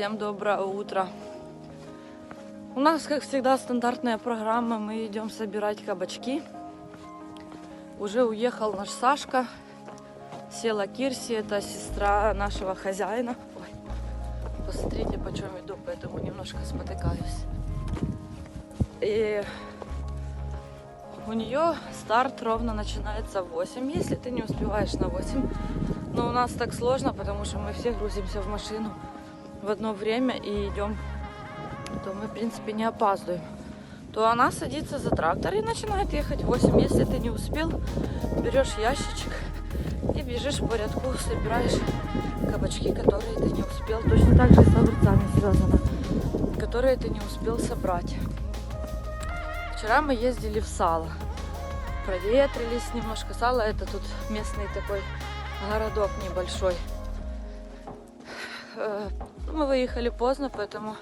Всем доброе утро. У нас, как всегда, стандартная программа. Мы идем собирать кабачки. Уже уехал наш Сашка. Села Кирси, это сестра нашего хозяина. Ой, посмотрите, по чем иду, поэтому немножко спотыкаюсь. И у нее старт ровно начинается в 8, если ты не успеваешь на 8. Но у нас так сложно, потому что мы все грузимся в машину в одно время и идем, то мы, в принципе, не опаздываем. То она садится за трактор и начинает ехать в 8. Если ты не успел, берешь ящичек и бежишь по рядку, собираешь кабачки, которые ты не успел. Точно так же и с огурцами связано, которые ты не успел собрать. Вчера мы ездили в Сало, проветрились немножко. Сало — это тут местный такой городок небольшой. Мы выехали поздно, поэтому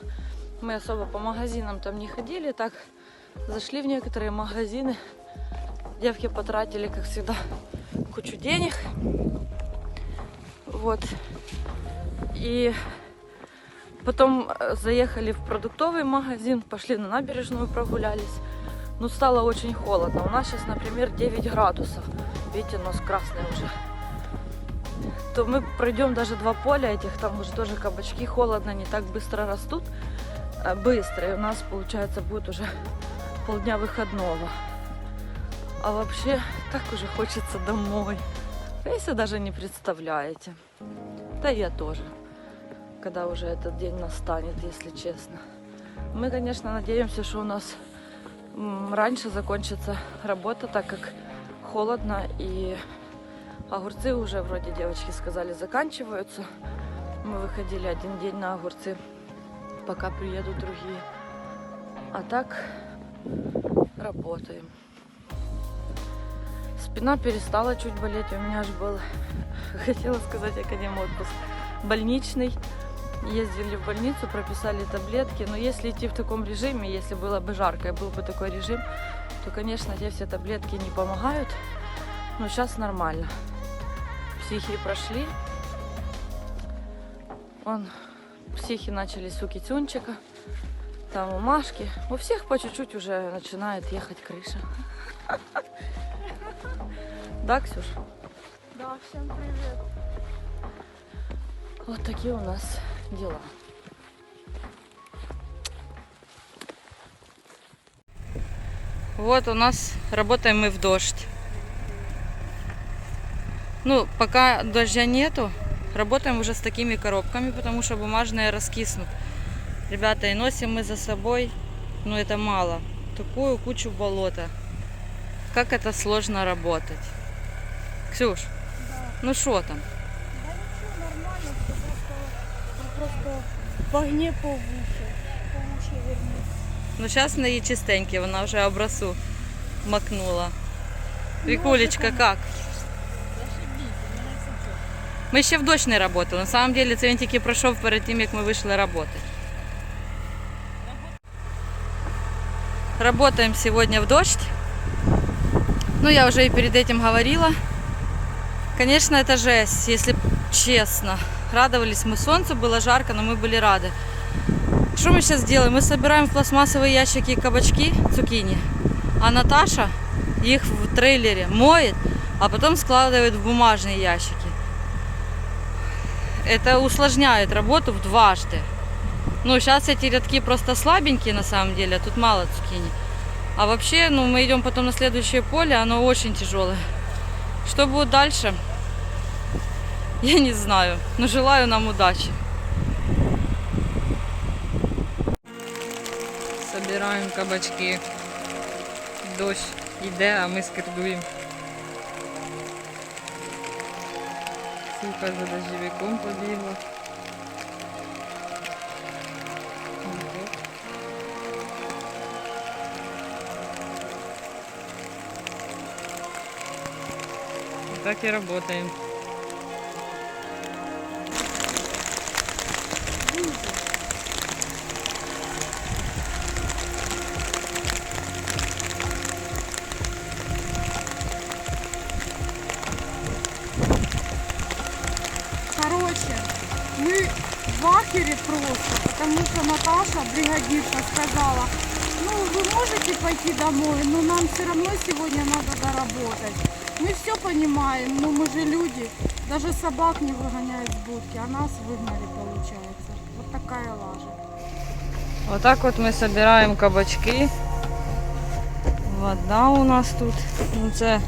мы особо по магазинам там не ходили. Так, зашли в некоторые магазины. Девки потратили, как всегда, кучу денег. Вот. И потом заехали в продуктовый магазин, пошли на набережную, прогулялись. Но стало очень холодно. У нас сейчас, например, 9 градусов. Видите, нос красный уже. То мы пройдем даже 2 поля этих, там уже тоже кабачки, холодно, не так быстро растут. Быстро. И у нас, получается, будет уже полдня выходного. А вообще, так уже хочется домой. Вы себе даже не представляете. Да и я тоже. Когда уже этот день настанет, если честно. Мы, конечно, надеемся, что у нас раньше закончится работа, так как холодно, и огурцы уже, вроде девочки сказали, заканчиваются. Мы выходили один день на огурцы, пока приедут другие. А так работаем. Спина перестала чуть болеть. У меня аж был, хотела сказать, академ-отпуск, больничный. Ездили в больницу, прописали таблетки. Но если идти в таком режиме, если было бы жарко и был бы такой режим, то, конечно, те все таблетки не помогают. Но сейчас нормально. Психи прошли. Психи начались у Китюнчика, там у Машки. У всех по чуть-чуть уже начинает ехать крыша. Да, Ксюш? Да, всем привет. Вот такие у нас дела. Вот у нас работаем мы в дождь. Ну, пока дождя нету, работаем уже с такими коробками, потому что бумажные раскиснут. Ребята, и носим мы за собой, но это мало, такую кучу болота. Как это сложно работать. Ксюш, Да. ну что там? Да ничего, нормально, просто в огне по уши вернее. Ну сейчас на її чистенькі, вона вже обросу макнула. Вікулечка, как? Ми ще в дощ не працювали. На самом деле це він тільки пройшов перед тим, як ми вийшли працювати. Работаем сегодня в дождь. Ну, я уже и перед этим говорила. Конечно, это жесть, если честно. Радовались мы солнцу, было жарко, но мы были рады. Что мы сейчас делаем? Мы собираем в пластмассовые ящики кабачки, цукини, а Наташа их в трейлере моет, а потом складывает в бумажные ящики. Это усложняет работу в дважды. Ну, сейчас эти рядки просто слабенькие на самом деле, а тут мало цукини. А вообще, ну, мы идем потом на следующее поле, оно очень тяжелое. Что будет дальше? Я не знаю, но желаю нам удачи. Собираем кабачки. Дождь йде, а ми скирдуємо. Сука за дождевиком побігла. И так и работаем. Короче, мы в ахере просто, потому что Наташа, бригадирша, сказала, ну вы можете пойти домой, но нам все равно сегодня надо доработать. Мы все понимаем, но мы же люди, даже собак не выгоняют с будки, а нас выгнали, получается. Вот такая лажа. Вот так вот мы собираем кабачки. Вода у нас тут. Ну, це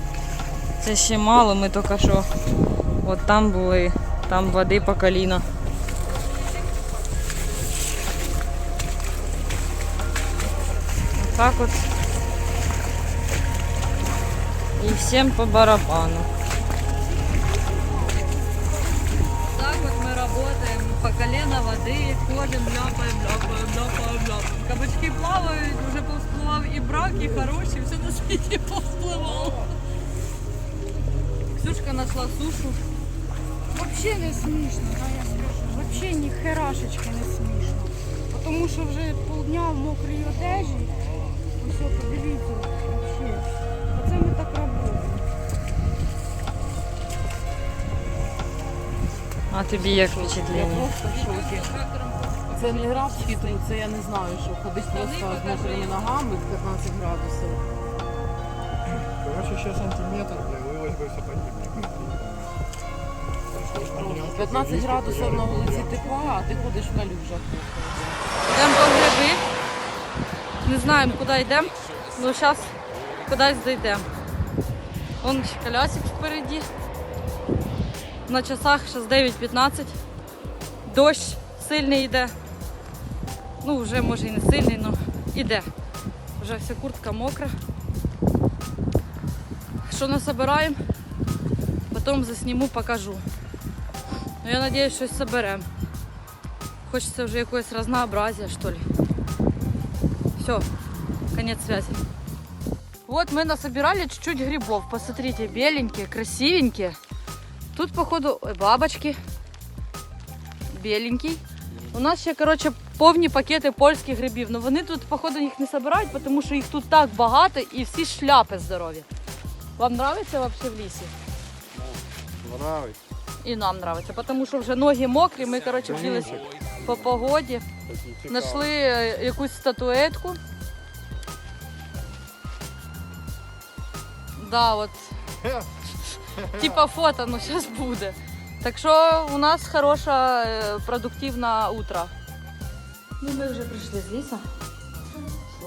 ще мало, ми тільки що от там були, там води по коліна. Вот так вот. И всем по барабану. Так вот мы работаем, по колено воды, ходим, ляпаем. Кабачки плавают, уже повсплывал и брак, и хороший, все на свете повсплывало. Ксюшка нашла сушу. Вообще не смішно, да, я скажу. Вообще ні херашечки не смішно. Тому що вже полдня в мокрій одежі. Ось, подивіться, вообще. Оце ми так працюємо. А тобі як впечатлення? Просто в шокі. Це не рабський труд, це я не знаю, що ходить просто з мокрими ногами в 15 градусів. Короче, еще сантиметр, плылось бы сапоги. 15 градусів на вулиці тепла, а ти ходиш в калюжах. Йдемо по гриби. Не знаємо, куди йдемо, але зараз кудись дійдемо. Вон ще колясик впереді. На часах зараз 9:15. Дощ сильний йде. Ну, вже може і не сильний, але йде. Вже вся куртка мокра. Що насобираємо, потім засніму, покажу. Ну, я сподіваюся, щось соберемо. Хочется уже якогось разнообразия, что ли. Все, конец связи. Вот мы насобирали чуть-чуть грибов. Посмотрите, беленькие, красивенькие. Тут, походу, бабочки. Беленький. У нас ще, короче, повні пакети польських грибів. Но вони тут, походу, їх не собирають, тому що їх тут так багато і всі шляпи здорові. Вам нравится вообще в лісі? Нравится. І нам нравится, тому що вже ноги мокрі. Ми, короче, вділись по погоді. Знайшли якусь статуетку. Да, от. Типа фото, ну зараз буде. Так що у нас хороше, продуктивне утро. Ну, ми вже прийшли з лісу.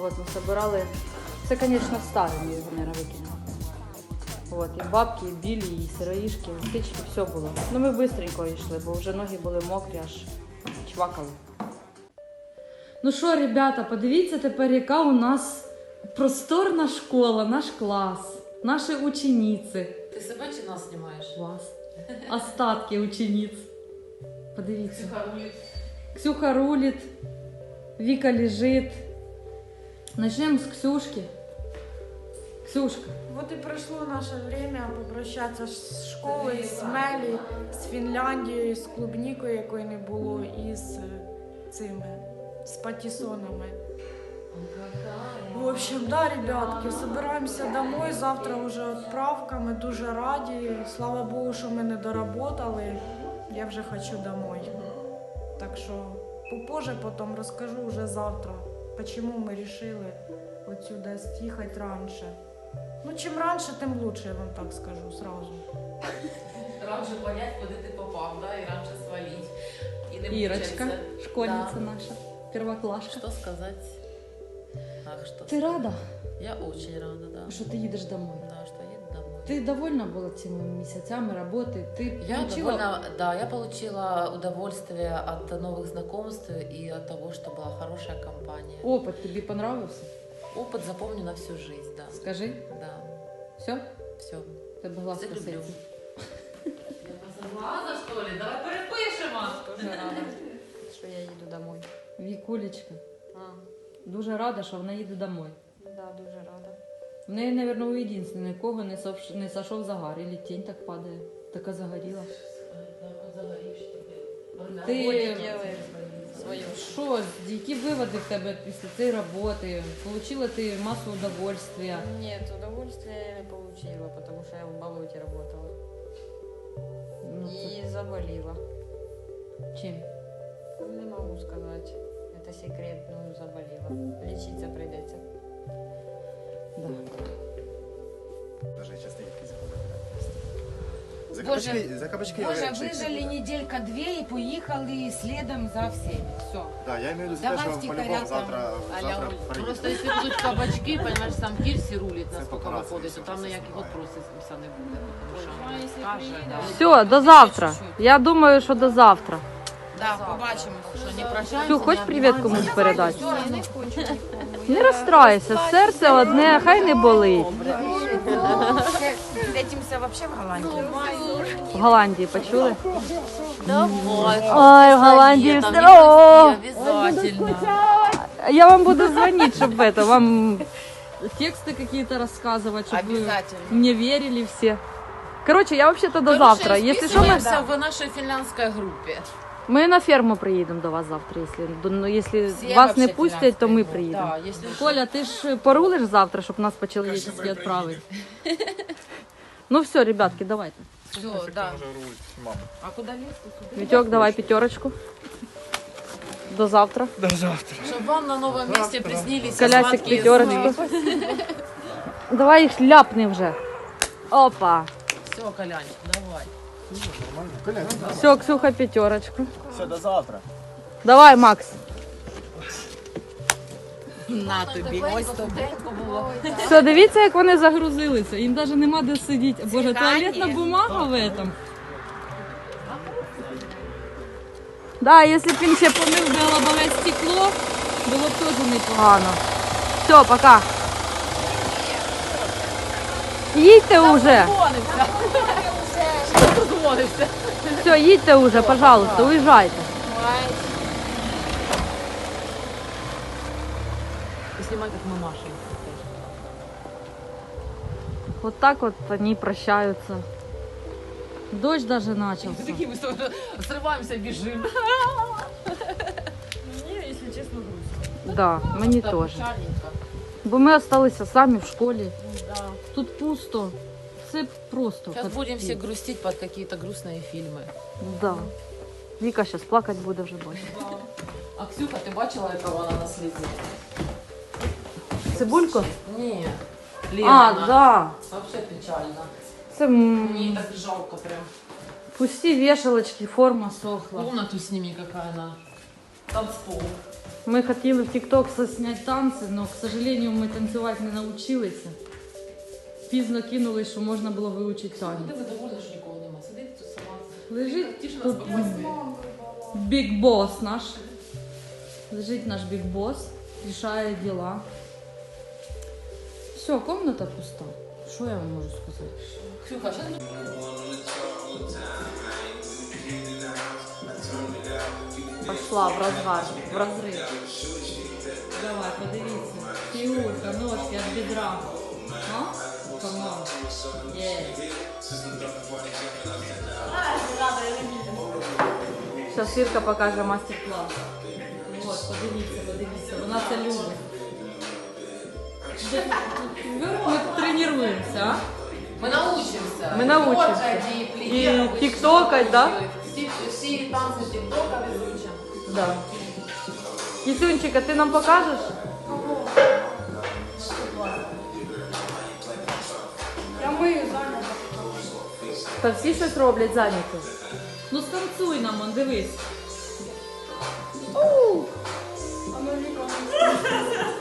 От, ми збирали. Це, звісно, старе, ми його, мабуть, викинули. От, і бабки, і білі, і сироїшки, і стички, все було. Ну ми швидко йшли, бо вже ноги були мокрі, аж чвакали. Ну що, ребята, подивіться тепер, яка у нас просторна школа, наш клас, наші учениці. Ти себе чи нас знімаєш? Клас. Остатки учениць. Подивіться. Ксюха рулить, Віка лежить. Начнемо з Ксюшки. Ксюшка. Вот и прошло наше время попрощатися з школою, з Мелі, з Фінляндією, з клубнікою, якої не було, і з цими, з патісонами. В общем, да, ребятки, собираемся домой, завтра уже отправка, мы дуже раді. Слава Богу, що ми не доработали, я вже хочу домой. Так що попозже потом расскажу уже завтра, почему мы решили отсюда съехать раньше. Ну, чим раніше, тим лучше, я вам так скажу сразу. Раніше понять, куди ти попав, да, і раніше свалить. І не Ірочка, мучаться. школьниця Да. наша, первоклашка. Что сказать? Ах, что Ти сказать? рада, Я очень рада, да. що ти їдеш домой? Да, что еду домой. Ти довольна була цими місяцями роботи? Ти Я получила... довольна, да, я получила удовольствие от новых знакомств и от того, что была хорошая компания. Опит тобі понравився? Опыт запомню на всю жизнь, да. Скажи, Да, все? все. Тебе глаз Всіх люблю. коситься. Я согласна, что ли? Давай перепишемо. Дуже рада, що я їду домой. Вікулечка, А, дуже рада, що вона їде домой. да, дуже рада. В неї, мабуть, у єдине, нікого не сошов загар, і тінь так падає, така загоріла. Ти що, які виводи в тебе після цієї роботи? Получила ти масу удовольствия? Нет, удовольствия я не получила, потому что я в болоте работала. Ну, це И заболела. чим? Не могу сказать. Это секрет, ну заболела. Лечиться придется. Даже часто якісь ходять. За Боже, кабачки, за кабачки Боже, я вижили неделька-две и поехали следом за всеми. Все. Да, я имею в виду за те, Давай що втихаря по-любому там, завтра приїду. Просто якщо будуть кабачки, понимаєш, сам Кірсі рулить, Це наскільки покрасили, виходить, то все там це ніяких знімає. вопросів не буде. Тому що каже, да. Все, до завтра. Я думаю, що до завтра. Да, побачимо. Що не прощаємося, Ксю, хоч не привіт обнімаємося. комусь передати? Все, я не хочу нікому. Не розстраюйся, серце одне, хай не болить. Встретимся вообще в Голландии. В Голландії почули? Давай. Ой, в Голландії Там здорово. не обязательно. Я вам буду звонить, чтобы это, вам тексты какие-то рассказывать, чтобы вы Обязательно. мне верили все. Короче, я вообще-то до завтра. Если что, Списываемся в нашей финляндской группе. мы на ферму приедем до вас завтра. Если Все вас не вообще пустять, то мы финляндские приедем. Да, если Коля, ты ж порулишь завтра, чтобы нас по-человечески отправить? Ну все, ребятки, давайте. Все, Хто да. може рулить? Мама. А куда лезть? Витек, давай пятерочку. До завтра. До завтра. чтобы вам на новом месте приснились Колясик, сладкие пятерочку. сны. Давай их ляпни уже. Опа. Все, Колянь, давай. Нормально. Коля, Все, Ксюха, пятерочку. все, до завтра. Давай, Макс. На тобі. Ось тобі. Все, дивіться, як вони загрузилися. Їм навіть нема де сидіти. Боже, туалетна бумага в этом. Да, якщо б він ще помив би лобове стекло, було б теж непогано. Все, пока. Їдьте уже. Дозвонився. Все, їдьте уже, пожалуйста, уїжджайте. И снимай, как мы машем. Вот так вот они прощаются. Дождь даже начался. Такие мы срываемся, бежим. Да, мені Так теж. печальненько. Бо ми залишилися самі в школі. Да. Тут пусто. Все просто. Сейчас капець. будем все грустить под какие-то грустные фильмы. Да. Віка зараз плакати буде вже бачить. А Ксюха, ты бачила, яка вона наслідує? Цибульку? Ні. А, Лена. да. Вообще печально. Це Мне так жалко прям. пусті вішалочки, форма сохла. Комнату сними, какая она. Танцпол. Ми хотіли в TikTok зняти танці, але, к сожалению, ми танцювати не навчилися. Пізно кинули, що можна було вивчити танці. Ти задоволена, що нікого нема. Сиди тут сама. Лежить Тише нас тут попасти. Big Boss наш. Лежить наш Big Boss, рішає діла. Все, комната пуста. Що я вам можу сказати? Ксюха, що ти? Пошла в розгар, в розрив. Давай, подивіться. Фігурка, ножки від бедра. А? Камон. Є. Зараз Ірка покаже мастер-клас. От, подивіться. Вона це любить. Ми тренуємося, а? Ми научимося. Ми научимося. І тіктокать, да? Всі танці тіктока везучим. Да. Кисюнчика, ти нам покажеш? Я мию зайнята. Та всі щось роблять зайняті. Ну станцуй нам, он, дивись.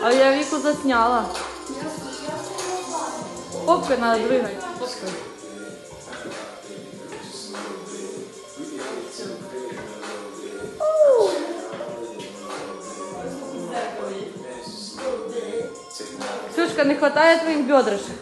А я Віку засняла. Попки треба двигати. Попки. Ксюшка, не вистачає твоїх бедрышек?